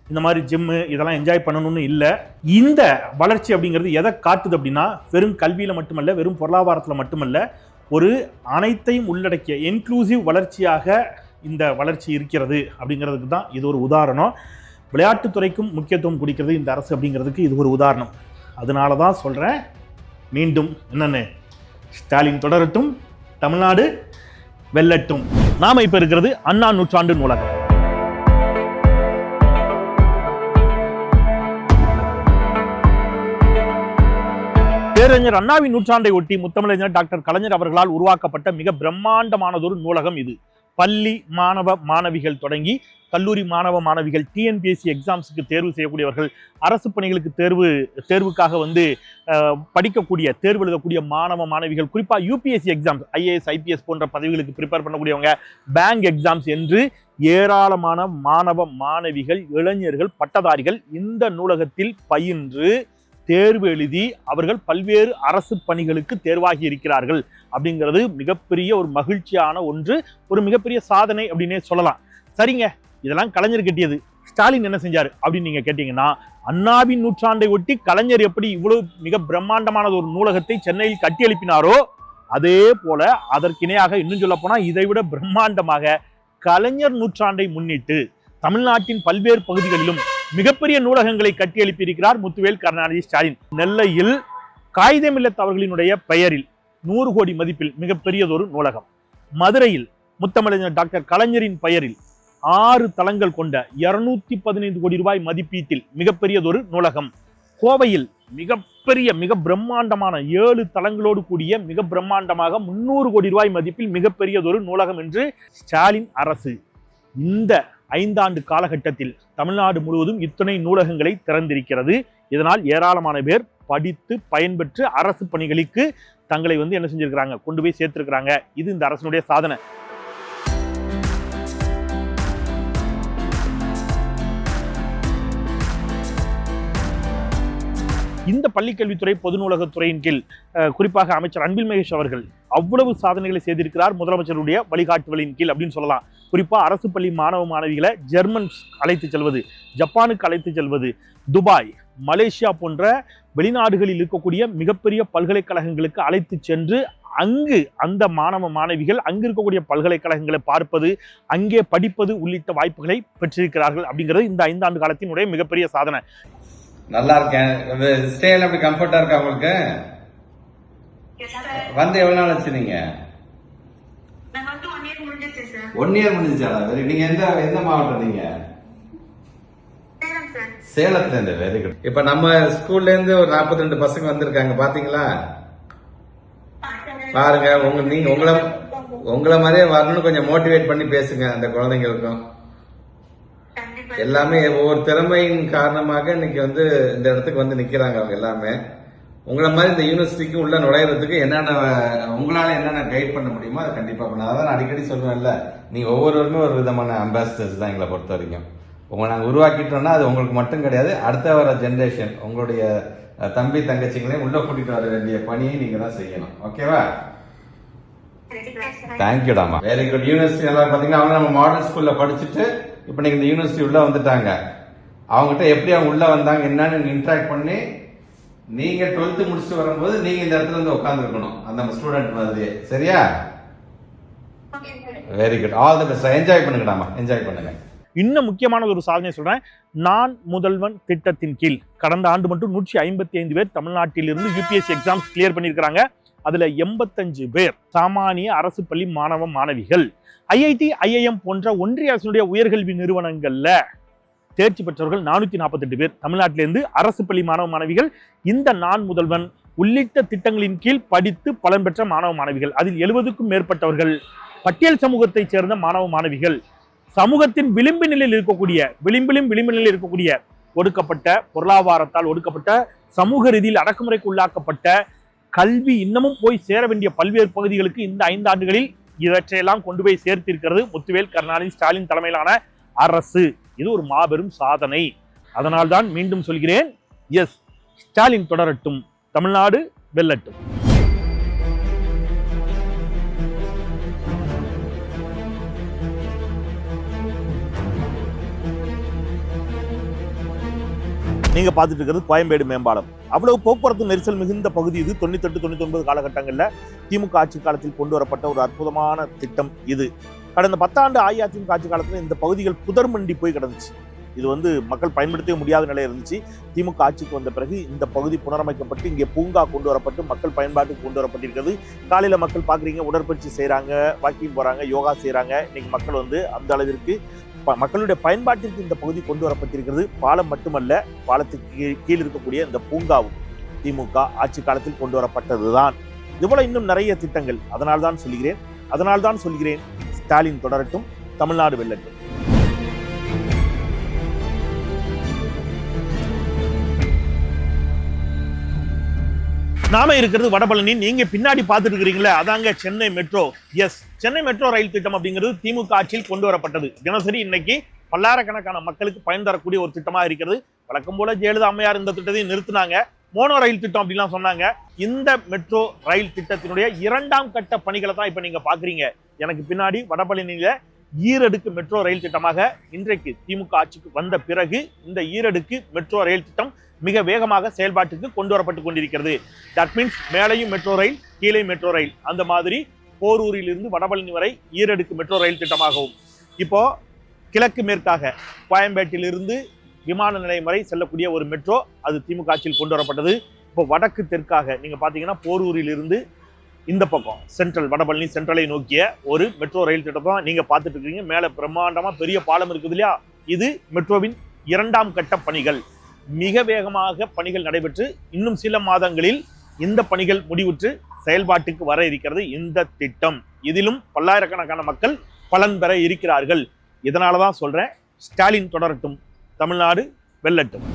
இந்த மாதிரி ஜிம்மு இதெல்லாம் என்ஜாய் பண்ணணும்னு இல்லை. இந்த வளர்ச்சி அப்படிங்கிறது எதை காட்டுது அப்படின்னா, வெறும் கல்வியில் மட்டுமல்ல, வெறும் பொருளாதாரத்தில் மட்டுமல்ல, ஒரு அனைத்தையும் உள்ளடக்கிய இன்க்ளூசிவ் வளர்ச்சியாக இந்த வளர்ச்சி இருக்கிறது அப்படிங்கிறதுக்கு தான் இது ஒரு உதாரணம். விளையாட்டுத்துறைக்கும் முக்கியத்துவம் கொடுக்கிறது இந்த அரசு அப்படிங்கிறதுக்கு இது ஒரு உதாரணம். அதனால தான் சொல்கிறேன், மீண்டும் என்னென்னு, ஸ்டாலின் தொடரட்டும், தமிழ்நாடு வெல்லட்டும். நாம இப்ப இருக்கிறது அண்ணா நூற்றாண்டு நூலகம். பேரறிஞர் அண்ணாவின் நூற்றாண்டை ஒட்டி முத்தமிழறிஞர் டாக்டர் கலைஞர் அவர்களால் உருவாக்கப்பட்ட மிக பிரம்மாண்டமானதொரு நூலகம் இது. பள்ளி மாணவ மாணவிகள் தொடங்கி கல்லூரி மாணவ மாணவிகள் டிஎன்பிஎஸ்சி எக்ஸாம்ஸுக்கு தேர்வு செய்யக்கூடியவர்கள், அரசு பணிகளுக்கு தேர்வுக்காக வந்து தேர்வு எழுதக்கூடிய மாணவ மாணவிகள், குறிப்பாக யூபிஎஸ்சி எக்ஸாம்ஸ், ஐஏஎஸ் ஐபிஎஸ் போன்ற பதவிகளுக்கு ப்ரிப்பேர் பண்ணக்கூடியவங்க, பேங்க் எக்ஸாம்ஸ் என்று ஏராளமான மாணவ மாணவிகள், இளைஞர்கள், பட்டதாரிகள் இந்த நூலகத்தில் பயின்று தேர்வு எழுதி அவர்கள் பல்வேறு அரசு பணிகளுக்கு தேர்வாகி இருக்கிறார்கள். அப்படிங்கிறது மிகப்பெரிய ஒரு மகிழ்ச்சியான ஒன்று, ஒரு மிகப்பெரிய சாதனை அப்படின்னே சொல்லலாம். சரிங்க, இதெல்லாம் கலைஞர் கட்டியது. ஸ்டாலின் என்ன செஞ்சாரு அப்படின்னு நீங்க கேட்டீங்கன்னா, அண்ணாவின் நூற்றாண்டை ஒட்டி கலைஞர் எப்படி இவ்வளவு மிக பிரம்மாண்டமான ஒரு நூலகத்தை சென்னையில் கட்டி எழுப்பினாரோ, அதே போல அதற்கிணையாக இன்னும் சொல்ல போனா இதைவிட பிரம்மாண்டமாக கலைஞர் நூற்றாண்டை முன்னிட்டு தமிழ்நாட்டின் பல்வேறு பகுதிகளிலும் மிகப்பெரிய நூலகங்களை கட்டி எழுப்பியிருக்கிறார் முத்துவேல் கருணாநிதி ஸ்டாலின். நெல்லையில் காகிதமில்லத்தவர்களினுடைய பெயரில் 100 கோடி மதிப்பில் மிகப்பெரியதொரு நூலகம். மதுரையில் முத்தமிழர் டாக்டர் கலைஞரின் பெயரில் 6 தளங்கள் கொண்ட 215 கோடி ரூபாய் மதிப்பீட்டில் மிகப்பெரியதொரு நூலகம். கோவையில் மிக பிரம்மாண்டமான 7 தளங்களோடு கூடிய மிக பிரம்மாண்டமாக 300 கோடி ரூபாய் மதிப்பில் மிகப்பெரியதொரு நூலகம் என்று ஸ்டாலின் அரசு இந்த 5 ஆண்டு காலகட்டத்தில் தமிழ்நாடு முழுவதும் இத்தனை நூலகங்களை திறந்திருக்கிறது. இதனால் ஏராளமான பேர் படித்து பயன்பெற்று அரசு பணிகளுக்கு தங்களை வந்து என்ன செஞ்சிருக்கிறாங்க, கொண்டு போய் சேர்த்திருக்கிறாங்க. இது இந்த அரசினுடைய சாதனை. இந்த பள்ளிக்கல்வித்துறை பொது நூலகத்துறையின் கீழ் குறிப்பாக அமைச்சர் அன்பில் மகேஷ் அவர்கள் அவ்வளவு சாதனைகளை செய்திருக்கிறார் முதலமைச்சருடைய வழிகாட்டுதலின் கீழ் அப்படின்னு சொல்லலாம். குறிப்பாக அரசு பள்ளி மாணவ மாணவிகளை ஜெர்மன் அழைத்து செல்வது, ஜப்பானுக்கு அழைத்து செல்வது, துபாய், மலேசியா போன்ற வெளிநாடுகளில் இருக்கக்கூடிய மிகப்பெரிய பல்கலைக்கழகங்களுக்கு அழைத்து சென்று அங்கு அந்த மாணவ மாணவிகள் அங்கு இருக்கக்கூடிய பல்கலைக்கழகங்களை பார்ப்பது, அங்கே படிப்பது உள்ளிட்ட வாய்ப்புகளை பெற்றிருக்கிறார்கள். அப்படிங்கிறது இந்த 5 ஆண்டு காலத்தினுடைய மிகப்பெரிய சாதனை. நல்லா இருக்கேன். ஸ்டேல அப்படி கம்ஃபர்ட்டா இருக்கா உங்களுக்கு? வந்து எவ்வளவு நாள் ஆச்சு நீங்க? 1 இயர் முடிஞ்சாடா? வெரி. நீங்க எந்த மாவட்டம்? நீங்க சேலத்துல இருந்து. Very good. இப்ப நம்ம ஸ்கூல்ல இருந்து ஒரு 42 பசங்க வந்திருக்காங்க, பாத்தீங்களா? பாருங்க, நீங்க உங்களை மாதிரியே வரணும்னு கொஞ்சம் மோட்டிவேட் பண்ணி பேசுங்க அந்த குழந்தைங்களுக்கும். எல்லாமே ஒவ்வொரு திறமையின் காரணமாக இன்னைக்கு வந்து இந்த இடத்துக்கு வந்து நிக்கிறாங்க. அவங்க எல்லாமே உங்களை மாதிரி இந்த யூனிவர்சிட்டிக்கு உள்ள நுழையிறதுக்கு உங்களால என்னென்ன கைட் பண்ண முடியுமோ அதை கண்டிப்பா பண்ண. அதான் அடிக்கடி சொல்லுவேன்ல, நீங்க ஒவ்வொருவருமே ஒரு விதமான அம்பாசிடர்ஸ் தான் எங்களை பொறுத்த வரைக்கும். உங்களை நாங்கள் உருவாக்கிட்டோம்னா அது உங்களுக்கு மட்டும் கிடையாது, அடுத்த வர ஜென்ரேஷன் உங்களுடைய தம்பி தங்கச்சிங்களையும் உள்ள கூட்டிட்டு வர வேண்டிய பணியை நீங்க தான் செய்யணும். ஓகேவா? தேங்க்யூடாமா. Very good. யூனிவர்சிட்டி எல்லாரும் பாத்தீங்கன்னா அவங்க நம்ம மாடல் ஸ்கூல்ல படிச்சுட்டு இப்ப நீங்க இந்த யூனிவர்சிட்டி உள்ள வந்துட்டாங்க. அவங்ககிட்ட எப்படி அவங்க உள்ள வந்தாங்க என்னன்னு இன்டராக்ட் பண்ணி நீங்க 12th முடிச்சுட்டு வரும்போது நீங்க இந்த இடத்துல வந்து உட்கார்ந்து இருக்கணும் அந்த ஸ்டூடெண்ட் மாதிரியே. சரியா? Very good. All the best. Enjoy பண்ணுங்கடாமா, என்ஜாய் பண்ணுங்க. இன்னும் முக்கியமான ஒரு சாதனை சொல்றேன். நான் முதல்வன் திட்டத்தின் கீழ் கடந்த ஆண்டு மட்டும் 155 பேர் தமிழ்நாட்டிலிருந்து யூபிஎஸ்சி எக்ஸாம்ஸ் கிளியர் பண்ணியிருக்கிறாங்க. அதுல 85 பேர் சாமானிய அரசு பள்ளி மாணவ மாணவிகள். ஐஐடி, ஐஐஎம் போன்ற ஒன்றிய அரசினுடைய உயர்கல்வி நிறுவனங்கள்ல தேர்ச்சி பெற்றவர்கள் 448 பேர் தமிழ்நாட்டிலிருந்து அரசு பள்ளி மாணவ மாணவிகள். இந்த நான் முதல்வன் உள்ளிட்ட திட்டங்களின் கீழ் படித்து பலன் பெற்ற மாணவ மாணவிகள். அதில் 70க்கும் மேற்பட்டவர்கள் பட்டியல் சமூகத்தைச் சேர்ந்த மாணவ மாணவிகள். சமூகத்தின் விளிம்பு நிலையில் இருக்கக்கூடிய ஒடுக்கப்பட்ட, பொருளாதாரத்தால் ஒடுக்கப்பட்ட, சமூக ரீதியில் அடக்குமுறைக்கு உள்ளாக்கப்பட்ட, கல்வி இன்னமும் போய் சேர வேண்டிய பல்வேறு பகுதிகளுக்கு இந்த 5 ஆண்டுகளில் இவற்றையெல்லாம் கொண்டு போய் சேர்த்திருக்கிறது முத்துவேல் கருணாநிதி ஸ்டாலின் தலைமையிலான அரசு. இது ஒரு மாபெரும் சாதனை. அதனால்தான் மீண்டும் சொல்கிறேன், எஸ், ஸ்டாலின் தொடரட்டும், தமிழ்நாடு வெல்லட்டும். நீங்க பார்த்துட்டு இருக்கிறது கோயம்பேடு மேம்பாலம். அவ்வளவு போக்குவரத்து நெரிசல் மிகுந்த பகுதி இது. 98, 99 காலகட்டங்களில் திமுக ஆட்சி காலத்தில் கொண்டு வரப்பட்ட ஒரு அற்புதமான திட்டம் இது. கடந்த 10 ஆண்டு அஇஅதிமுக ஆட்சி காலத்தில் இந்த பகுதிகள் புதர் மண்டி போய் கிடந்துச்சு. இது வந்து மக்கள் பயன்படுத்தவே முடியாத நிலை இருந்துச்சு. திமுக ஆட்சிக்கு வந்த பிறகு இந்த பகுதி புனரமைக்கப்பட்டு இங்கே பூங்கா கொண்டு வரப்பட்டு மக்கள் பயன்பாட்டுக்கு கொண்டு வரப்பட்டிருக்கிறது. காலையில் மக்கள் பார்க்குறீங்க, உடற்பயிற்சி செய்கிறாங்க, வாக்கிங் போகிறாங்க, யோகா செய்கிறாங்க. இன்னைக்கு மக்கள் வந்து அந்த அளவிற்கு மக்களுடைய பயன்பாட்டிற்கு இந்த பகுதி கொண்டு வரப்பட்டிருக்கிறது. பாலம் மட்டுமல்ல, பாலத்துக்கு கீழ் இருக்கக்கூடிய இந்த பூங்காவும் திமுக ஆட்சி காலத்தில் கொண்டு வரப்பட்டதுதான். இதுபோல இன்னும் நிறைய திட்டங்கள். அதனால்தான் சொல்கிறேன், ஸ்டாலின் தொடரட்டும், தமிழ்நாடு வெல்லட்டும். நாம இருக்கிறது வடபழனி. நீங்க பின்னாடி பார்த்துட்டு இருக்கிறீங்களே அதாங்க Chennai metro. Yes, Chennai metro ரயில் திட்டம் அப்படிங்கிறது திமுக ஆட்சியில் கொண்டு வரப்பட்டது. தினசரி இன்னைக்கு பல்லாயிரக்கணக்கான மக்களுக்கு பயன் தரக்கூடிய ஒரு திட்டமா இருக்கிறது. வழக்கம் போல ஜெயலலிதா அம்மையார் இந்த திட்டத்தையும் நிறுத்தினாங்க. மோனோ ரயில் திட்டம் அப்படிலாம் சொன்னாங்க. இந்த மெட்ரோ ரயில் திட்டத்தினுடைய 2ஆம் கட்ட பணிகளை தான் இப்ப நீங்க பாக்குறீங்க. எனக்கு பின்னாடி வடபழனியில ஈரடுக்கு மெட்ரோ ரயில் திட்டமாக இன்றைக்கு திமுக ஆட்சிக்கு வந்த பிறகு இந்த ஈரடுக்கு மெட்ரோ ரயில் திட்டம் மிக வேகமாக செயல்பாட்டுக்கு கொண்டு வரப்பட்டு கொண்டிருக்கிறது. தட் மீன்ஸ் மேலையும் மெட்ரோ ரயில், கீழே மெட்ரோ ரயில், அந்த மாதிரி போரூரில் இருந்து வடபழனி வரை ஈரடுக்கு மெட்ரோ ரயில் திட்டமாகவும், இப்போ கிழக்கு மேற்காக கோயம்பேட்டிலிருந்து விமான நிலையம் வரை செல்லக்கூடிய ஒரு மெட்ரோ, அது திமுக ஆட்சியில் கொண்டு வரப்பட்டது. இப்போ வடக்கு தெற்காக நீங்க பாத்தீங்கன்னா போரூரில் இருந்து இந்த பக்கம் சென்ட்ரல் வடபழனி சென்ட்ரலை நோக்கிய ஒரு மெட்ரோ ரயில் திட்டம் தான் நீங்க பார்த்துட்டு இருக்கீங்க. மேல பிரம்மாண்டமா பெரிய பாலம் இருக்குது இல்லையா, இது மெட்ரோவின் 2ஆம் கட்ட பணிகள். மிக வேகமாக பணிகள் நடைபெற்று இன்னும் சில மாதங்களில் இந்த பணிகள் முடிவுற்று செயல்பாட்டுக்கு வர இருக்கிறது இந்த திட்டம். இதிலும் பல்லாயிரக்கணக்கான மக்கள் பலன் பெற இருக்கிறார்கள். இதனாலதான் சொல்றேன், ஸ்டாலின் தொடரட்டும், தமிழ்நாடு வெல்லட்டும்.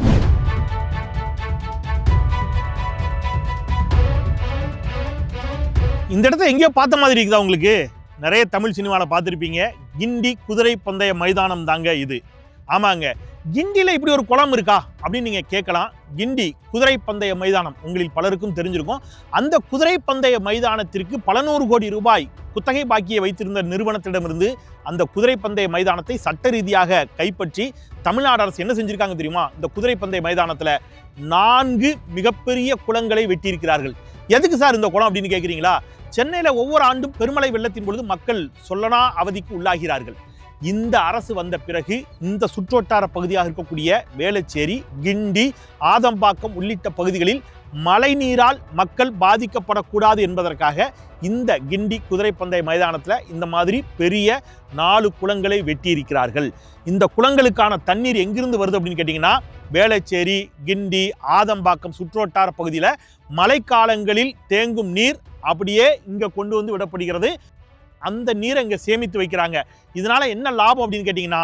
இந்த இடத்த எங்கேயோ பார்த்த மாதிரி இருக்குதா உங்களுக்கு? நிறைய தமிழ் சினிமாவில் பார்த்துருப்பீங்க. கிண்டி குதிரை பந்தய மைதானம் தாங்க இது. ஆமாங்க, கிண்டியில் இப்படி ஒரு குளம் இருக்கா அப்படின்னு நீங்க கேட்கலாம். கிண்டி குதிரை பந்தய மைதானம் உங்களில் பலருக்கும் தெரிஞ்சிருக்கும். அந்த குதிரை பந்தய மைதானத்திற்கு பல நூறு கோடி ரூபாய் குத்தகை பாக்கியை வைத்திருந்த நிறுவனத்திடமிருந்து அந்த குதிரை பந்தய மைதானத்தை சட்ட ரீதியாக கைப்பற்றி தமிழ்நாடு அரசு என்ன செஞ்சிருக்காங்க தெரியுமா? இந்த குதிரை பந்தய மைதானத்துல 4 மிகப்பெரிய குளங்களை வெட்டியிருக்கிறார்கள். எதுக்கு சார் இந்த குளம் அப்படின்னு கேட்குறீங்களா? சென்னையில ஒவ்வொரு ஆண்டும் பெருமழை வெள்ளத்தின் பொழுது மக்கள் சொல்லனா அவதிக்கு உள்ளாகிறார்கள். இந்த அரசு வந்த பிறகு இந்த சுற்றுவட்டார பகுதியாக இருக்கக்கூடிய வேளச்சேரி, கிண்டி, ஆதம்பாக்கம் உள்ளிட்ட பகுதிகளில் மழை நீரால் மக்கள் பாதிக்கப்படக்கூடாது என்பதற்காக இந்த கிண்டி குதிரை பந்தய மைதானத்தில் இந்த மாதிரி பெரிய 4 குளங்களை வெட்டியிருக்கிறார்கள். இந்த குளங்களுக்கான தண்ணீர் எங்கிருந்து வருது அப்படின்னு கேட்டிங்கன்னா, வேளச்சேரி, கிண்டி, ஆதம்பாக்கம் சுற்றுவட்டார பகுதியில் மழைக்காலங்களில் தேங்கும் நீர் அப்படியே இங்கே கொண்டு வந்து விடப்படுகிறது. அந்த நீரை இங்கே சேமித்து வைக்கிறாங்க. இதனால என்ன லாபம் அப்படின்னு கேட்டிங்கன்னா,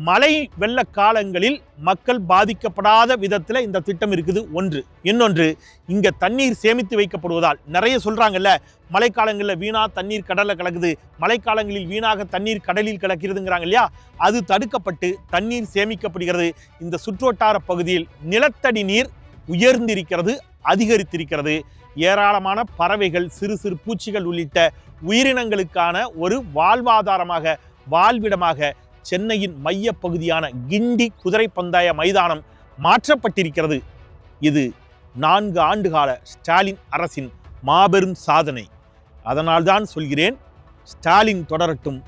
மழை வெள்ள காலங்களில் மக்கள் பாதிக்கப்படாத விதத்தில் இந்த திட்டம் இருக்குது. ஒன்று. இன்னொன்று, இங்கே தண்ணீர் சேமித்து வைக்கப்படுவதால் நிறைய சொல்கிறாங்கல்ல, மழைக்காலங்களில் வீணா தண்ணீர் கடலில் கலக்குது, மழைக்காலங்களில் வீணாக தண்ணீர் கடலில் கலக்கிறதுங்கிறாங்க இல்லையா, அது தடுக்கப்பட்டு தண்ணீர் சேமிக்கப்படுகிறது. இந்த சுற்றுவட்டார பகுதியில் நிலத்தடி நீர் உயர்ந்திருக்கிறது, அதிகரித்திருக்கிறது. ஏராளமான பறவைகள், சிறு சிறு பூச்சிகள் உள்ளிட்ட உயிரினங்களுக்கான ஒரு வாழ்வாதாரமாக, வாழ்விடமாக சென்னையின் மைய பகுதியான கிண்டி குதிரை பந்தய மைதானம் மாற்றப்பட்டிருக்கிறது. இது 4 ஆண்டுகால ஸ்டாலின் அரசின் மாபெரும் சாதனை. அதனால்தான் சொல்கிறேன், ஸ்டாலின் தொடரட்டும்,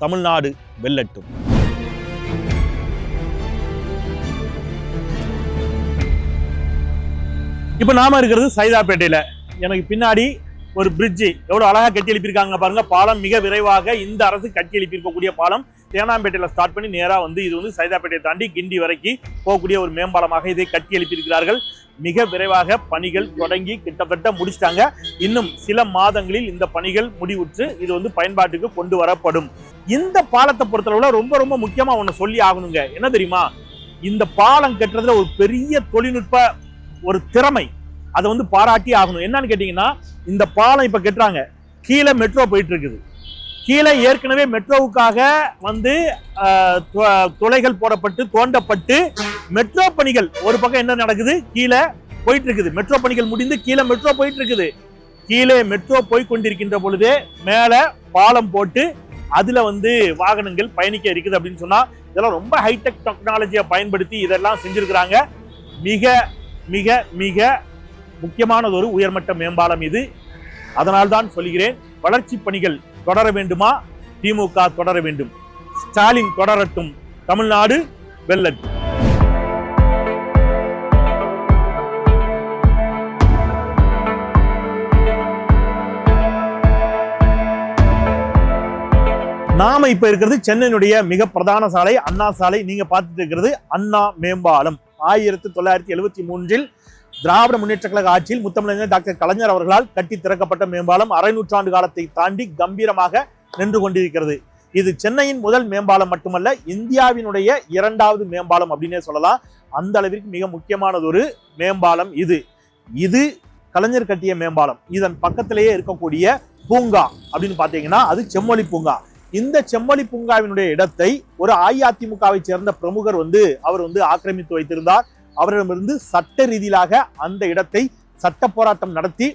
தமிழ்நாடு வெல்லட்டும். இப்போ நாம இருக்கிறது சைதாப்பேட்டையில. எனக்கு பின்னாடி ஒரு பிரிட்ஜ் எவ்வளவு அழகா கட்டி எழுப்பியிருக்காங்க பாருங்க. பாலம் மிக விரைவாக இந்த அரசு கட்டி எழுப்பியிருக்கக்கூடிய பாலம். தேனாம்பேட்டையில ஸ்டார்ட் பண்ணி நேரா இது சைதாப்பேட்டையை தாண்டி கிண்டி வரைக்கும் போகக்கூடிய ஒரு மேம்பாலமாக இதை கட்டி எழுப்பியிருக்கிறார்கள். மிக விரைவாக பணிகள் தொடங்கி கிட்டத்தட்ட முடிச்சிட்டாங்க. இன்னும் சில மாதங்களில் இந்த பணிகள் முடிவுற்று இது பயன்பாட்டுக்கு கொண்டு வரப்படும். இந்த பாலத்தை பொறுத்தளவுல ரொம்ப ரொம்ப முக்கியமா ஒண்ணு சொல்லி ஆகணுங்க. என்ன தெரியுமா? இந்த பாலம் கட்டுறதுல ஒரு பெரிய தொழில்நுட்ப ஒரு திறமை, அதை பாராட்டி ஆகணும். என்னன்னு கேட்டீங்கன்னா, இந்த பாலம் இப்ப கட்டுறாங்க, கீழே மெட்ரோ போயிட்டு இருக்குது. கீழே ஏற்கனவே மெட்ரோவுக்காக துளைகள் போடப்பட்டு தோண்டப்பட்டு மெட்ரோ பணிகள் ஒரு பக்கம் என்ன நடக்குது, கீழே போயிட்டு இருக்குது. மெட்ரோ பணிகள் முடிந்து கீழே மெட்ரோ போயிட்டு இருக்குது. கீழே மெட்ரோ போய் கொண்டிருக்கின்ற பொழுதே மேல பாலம் போட்டு அதுல வாகனங்கள் பயணிக்க இருக்குது அப்படின்னு சொன்னா, இதெல்லாம் ரொம்ப ஹைடெக் டெக்னாலஜியை பயன்படுத்தி இதெல்லாம் செஞ்சிருக்கிறாங்க. மிக மிக மிக முக்கியமானதொரு உயர்மட்ட மேம்பாலம் இது. அதனால்தான் சொல்கிறேன், வளர்ச்சி பணிகள் தொடர வேண்டுமா? திமுக தொடர வேண்டும். ஸ்டாலின் தொடரட்டும், தமிழ்நாடு வெல்லட்டும். நாம இப்ப இருக்கிறது சென்னையினுடைய மிக பிரதான சாலை, அண்ணா சாலை. நீங்க பார்த்துட்டு இருக்கிறது அண்ணா மேம்பாலம். 1973 திராவிட முன்னேற்ற கழக ஆட்சியில் முத்தமிழறிஞர் டாக்டர் கலைஞர் அவர்களால் கட்டி திறக்கப்பட்ட மேம்பாலம் 1/2 நூற்றாண்டு காலத்தை தாண்டி கம்பீரமாக நின்று கொண்டிருக்கிறது. இது சென்னையின் முதல் மேம்பாலம் மட்டுமல்ல, இந்தியாவினுடைய 2வது மேம்பாலம் அப்படின்னே சொல்லலாம். அந்த அளவிற்கு மிக முக்கியமானது ஒரு மேம்பாலம் இது. இது கலைஞர் கட்டிய மேம்பாலம், இதன் பக்கத்திலேயே இருக்கக்கூடிய பூங்கா அப்படின்னு பார்த்தீங்கன்னா அது செம்மொழி பூங்கா. இந்த செம்மொழி பூங்காவினுடைய இடத்தை ஒரு அஇஅதிமுகவை சேர்ந்த பிரமுகர் அவர் ஆக்கிரமித்து வைத்திருந்தார். அவரிடமிருந்து சட்ட ரீதியாக அந்த இடத்தை சட்ட போராட்டம் நடத்தி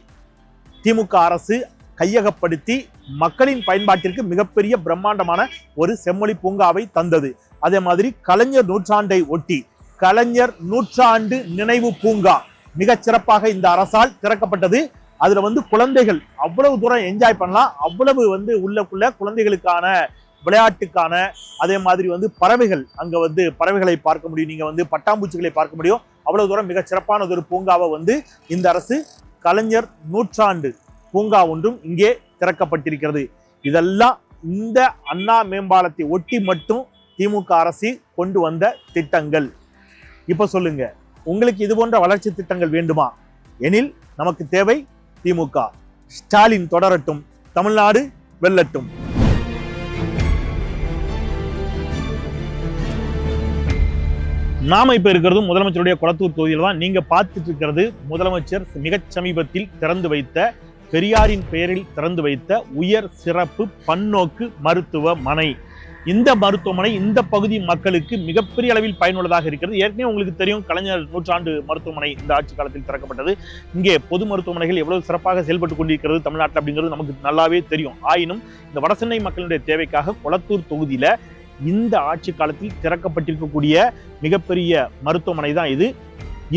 திமுக அரசு கையகப்படுத்தி மக்களின் பயன்பாட்டிற்கு மிகப்பெரிய பிரம்மாண்டமான ஒரு செம்மொழி பூங்காவை தந்தது. அதே மாதிரி கலைஞர் நூற்றாண்டை ஒட்டி கலைஞர் நூற்றாண்டு நினைவு பூங்கா மிகச் சிறப்பாக இந்த அரசால் திறக்கப்பட்டது. அதுல குழந்தைகள் அவ்வளவு தூரம் என்ஜாய் பண்ணலாம். அவ்வளவு உள்ளக்குள்ள குழந்தைகளுக்கான விளையாட்டுக்கான, அதே மாதிரி பறவைகள் அங்க பறவைகளை பார்க்க முடியும், நீங்க பட்டாம்பூச்சிகளை பார்க்க முடியும். அவ்வளவு தூரம் மிகச் சிறப்பான ஒரு பூங்காவை இந்த அரசு கலைஞர் நூற்றாண்டு பூங்கா ஒன்றும் இங்கே திறக்கப்பட்டிருக்கிறது. இதெல்லாம் இந்த அண்ணா மேம்பாலத்தை ஒட்டி மட்டும் திமுக அரசு கொண்டு வந்த திட்டங்கள். இப்ப சொல்லுங்க, உங்களுக்கு இது போன்ற வளர்ச்சி திட்டங்கள் வேண்டுமா? எனில் நமக்கு தேவை திமுக. ஸ்டாலின் தொடரட்டும், தமிழ்நாடு வெல்லட்டும். நாம இப்ப இருக்கிறது முதலமைச்சருடைய கொளத்தூர் தொகுதியில் தான். நீங்க பார்த்துட்டு இருக்கிறது முதலமைச்சர் மிகச் சமீபத்தில் திறந்து வைத்த, பெரியாரின் பெயரில் திறந்து வைத்த உயர் சிறப்பு பன்னோக்கு மருத்துவமனை. இந்த மருத்துவமனை இந்த பகுதி மக்களுக்கு மிகப்பெரிய அளவில் பயனுள்ளதாக இருக்கிறது. ஏற்கனவே உங்களுக்கு தெரியும், கலைஞர் நூற்றாண்டு மருத்துவமனை இந்த ஆட்சி காலத்தில் திறக்கப்பட்டது. இங்கே பொது மருத்துவமனைகள் எவ்வளவு சிறப்பாக செயல்பட்டு கொண்டிருக்கிறது தமிழ்நாட்டில் அப்படிங்கிறது நமக்கு நல்லாவே தெரியும். ஆயினும் இந்த வடசென்னை மக்களுடைய தேவைக்காக கொளத்தூர் தொகுதியில இந்த ஆட்சி காலத்தில் திறக்கப்பட்டிருக்கக்கூடிய மிகப்பெரிய மருத்துவமனை தான் இது.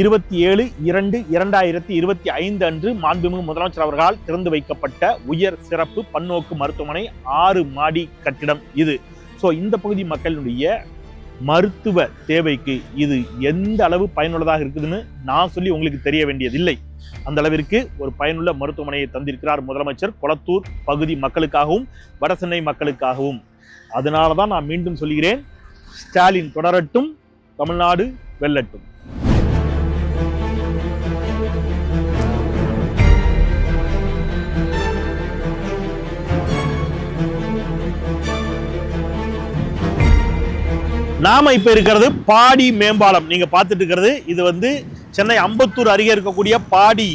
27/2/2025 அன்று மாண்புமிகு முதலமைச்சர் அவர்களால் திறந்து வைக்கப்பட்ட உயர் சிறப்பு பன்னோக்கு மருத்துவமனை 6 மாடி கட்டிடம் இது. ஸோ இந்த பகுதி மக்களுடைய மருத்துவ தேவைக்கு இது எந்த அளவு பயனுள்ளதாக இருக்குதுன்னு நான் சொல்லி உங்களுக்கு தெரிய வேண்டியதில்லை. அந்த அளவிற்கு ஒரு பயனுள்ள மருத்துவமனையை தந்திருக்கிறார் முதலமைச்சர் கொளத்தூர் பகுதி மக்களுக்காகவும் வடசென்னை மக்களுக்காகவும். அதனால தான் நான் மீண்டும் சொல்கிறேன், ஸ்டாலின் தொடரட்டும், தமிழ்நாடு வெல்லட்டும். நாம இப்ப இருக்கிறது பாடி மேம்பாலம். நீங்க பார்த்துட்டு இருக்கிறது இது சென்னை அம்பத்தூர் அருகே இருக்கக்கூடிய பாடி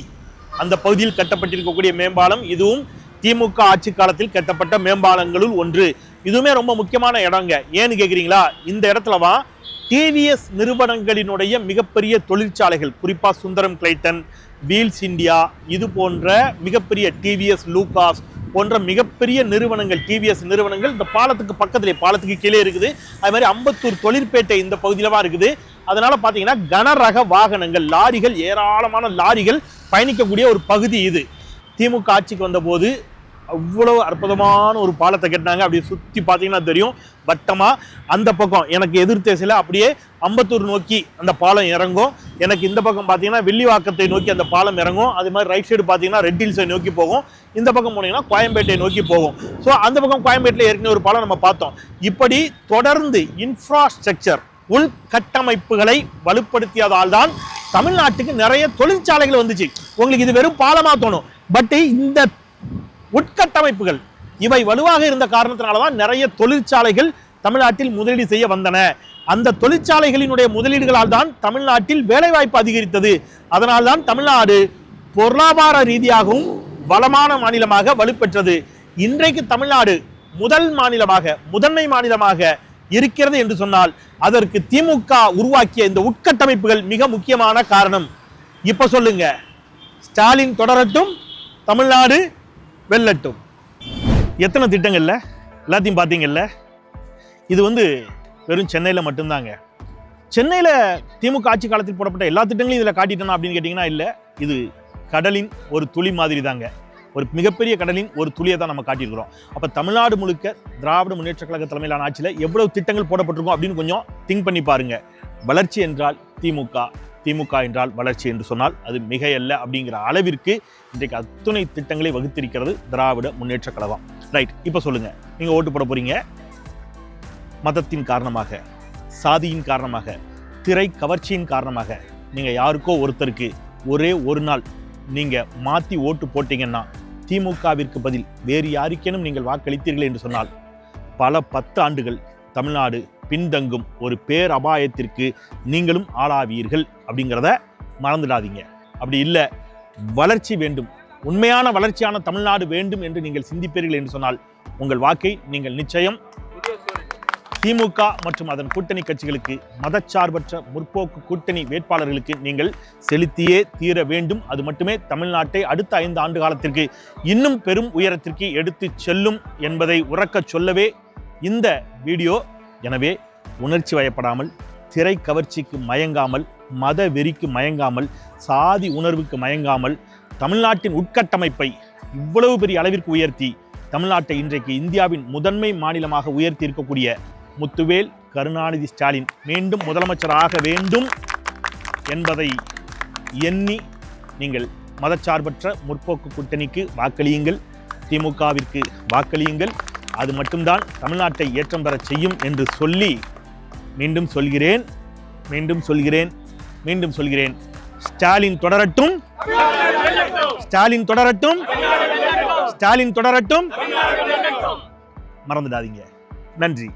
அந்த பகுதியில் கட்டப்பட்டிருக்கக்கூடிய மேம்பாலம். இதுவும் திமுக ஆட்சி காலத்தில் கட்டப்பட்ட மேம்பாலங்களுள் ஒன்று. இதுவுமே ரொம்ப முக்கியமான இடங்க. ஏன்னு கேக்குறீங்களா? இந்த இடத்துலதான் டிவிஎஸ் நிறுவனங்களினுடைய மிகப்பெரிய தொழிற்சாலைகள், குறிப்பா சுந்தரம் கிளைட்டன், வீல்ஸ் இந்தியா, இது போன்ற மிகப்பெரிய டிவிஎஸ், லூகாஸ் போன்ற மிகப்பெரிய நிறுவனங்கள், டிவிஎஸ் நிறுவனங்கள் இந்த பாலத்துக்கு பக்கத்திலே, பாலத்துக்கு கீழே இருக்குது. அது மாதிரி அம்பத்தூர் தொழிற்பேட்டை இந்த பகுதியில தான் இருக்குது. அதனால பாத்தீங்கன்னா கனரக வாகனங்கள், லாரிகள், ஏராளமான லாரிகள் பயணிக்கக்கூடிய ஒரு பகுதி இது. திமுக ஆட்சிக்கு வந்த போது அவ்வளவு அற்புதமான ஒரு பாலத்தை கட்டினாங்க. அப்படியே சுற்றி பார்த்தீங்கன்னா தெரியும், வட்டமா அந்த பக்கம் எனக்கு எதிர்த்தேசையில் அப்படியே அம்பத்தூர் நோக்கி அந்த பாலம் இறங்கும். எனக்கு இந்த பக்கம் பார்த்தீங்கன்னா வில்லிவாக்கத்தை நோக்கி அந்த பாலம் இறங்கும். அது மாதிரி ரைட் சைடு பார்த்தீங்கன்னா ரெட் ஹில்ஸை நோக்கி போகும். இந்த பக்கம் போனீங்கன்னா கோயம்பேட்டை நோக்கி போகும். ஸோ அந்த பக்கம் கோயம்பேட்டில் ஏற்கனவே ஒரு பாலம் நம்ம பார்த்தோம். இப்படி தொடர்ந்து இன்ஃப்ராஸ்ட்ரக்சர், உள்கட்டமைப்புகளை வலுப்படுத்தியதால் தான் தமிழ்நாட்டுக்கு நிறைய தொழிற்சாலைகள் வந்துச்சு. உங்களுக்கு இது வெறும் பாலமா தோணும், பட் இந்த உட்கட்டமைப்புகள் இவை வலுவாக இருந்த காரணத்தினால்தான் நிறைய தொழிற்சாலைகள் தமிழ்நாட்டில் முதலீடு செய்ய வந்தன. அந்த தொழிற்சாலைகளினுடைய முதலீடுகளால் தான் தமிழ்நாட்டில் வேலைவாய்ப்பு அதிகரித்தது. அதனால்தான் தமிழ்நாடு பொருளாதார ரீதியாகவும் வளமான மாநிலமாக வலுப்பெற்றது. இன்றைக்கு தமிழ்நாடு முதன்மை மாநிலமாக இருக்கிறது என்று சொன்னால் அதற்கு திமுக உருவாக்கிய இந்த உட்கட்டமைப்புகள் மிக முக்கியமான காரணம். இப்ப சொல்லுங்க, ஸ்டாலின் தொடரட்டும், தமிழ்நாடு வெல்லட்டும். எத்தனை திட்டங்கள்ல எல்லாத்தையும் பார்த்தீங்கல்ல. இது வெறும் சென்னையில் மட்டும்தாங்க. சென்னையில் திமுக ஆட்சி காலத்தில் போடப்பட்ட எல்லா திட்டங்களையும் இதில் காட்டிட்டோம் அப்படின்னு கேட்டிங்கன்னா இல்லை. இது கடலின் ஒரு துளி மாதிரி தாங்க. ஒரு மிகப்பெரிய கடலின் ஒரு துளியை தான் நம்ம காட்டியிருக்கிறோம். அப்போ தமிழ்நாடு முழுக்க திராவிட முன்னேற்ற கழக தலைமையிலான ஆட்சியில் எவ்வளவு திட்டங்கள் போடப்பட்டிருக்கோம் அப்படின்னு கொஞ்சம் திங்க் பண்ணி பாருங்க. வளர்ச்சி என்றால் திமுக, திமுக என்றால் வளர்ச்சி என்று சொன்னால் அது மிகையல்ல அப்படிங்கிற அளவிற்கு இன்றைக்கு அத்துணை திட்டங்களை வகுத்திருக்கிறது திராவிட முன்னேற்ற கழகம். ரைட், இப்போ சொல்லுங்க, நீங்க ஓட்டு போட போறீங்க. மதத்தின் காரணமாக, சாதியின் காரணமாக, திரை கவர்ச்சியின் காரணமாக நீங்க யாருக்கோ ஒருத்தருக்கு ஒரே ஒரு நாள் நீங்க மாத்தி ஓட்டு போட்டீங்கன்னா, திமுகவிற்கு பதில் வேறு யாருக்கேனும் நீங்கள் வாக்களித்தீர்கள் என்று சொன்னால் பல 10 ஆண்டுகள் தமிழ்நாடு பின்தங்கும் ஒரு பேரபாயத்திற்கு நீங்களும் ஆளாவீர்கள் அப்படிங்கிறத மறந்துடாதீங்க. அப்படி இல்லை, வளர்ச்சி வேண்டும், உண்மையான வளர்ச்சியான தமிழ்நாடு வேண்டும் என்று நீங்கள் சிந்திப்பீர்கள் என்று சொன்னால் உங்கள் வாக்கை நீங்கள் நிச்சயம் திமுக மற்றும் அதன் கூட்டணி கட்சிகளுக்கு, மதச்சார்பற்ற முற்போக்கு கூட்டணி வேட்பாளர்களுக்கு நீங்கள் செலுத்தியே தீர வேண்டும். அது மட்டுமே தமிழ்நாட்டை அடுத்த 5 ஆண்டு காலத்திற்கு இன்னும் பெரும் உயரத்திற்கு எடுத்து செல்லும் என்பதை உறக்கச் சொல்லவே இந்த வீடியோ. எனவே உணர்ச்சி வயப்படாமல், திரை கவர்ச்சிக்கு மயங்காமல், மத வெறிக்கு மயங்காமல், சாதி உணர்வுக்கு மயங்காமல், தமிழ்நாட்டின் உட்கட்டமைப்பை இவ்வளவு பெரிய அளவிற்கு உயர்த்தி தமிழ்நாட்டை இன்றைக்கு இந்தியாவின் முதன்மை மாநிலமாக உயர்த்தி இருக்கக்கூடிய முத்துவேல் கருணாநிதி ஸ்டாலின் மீண்டும் முதலமைச்சராக வேண்டும் என்பதை எண்ணி நீங்கள் மதச்சார்பற்ற முற்போக்கு கூட்டணிக்கு வாக்களியுங்கள், திமுகவிற்கு வாக்களியுங்கள். அது மட்டும்தான் தமிழ்நாட்டை ஏற்றம் பெற செய்யும் என்று சொல்லி மீண்டும் சொல்கிறேன், ஸ்டாலின் தொடரட்டும், ஸ்டாலின் தொடரட்டும், ஸ்டாலின் தொடரட்டும். மறந்துடாதீங்க. நன்றி.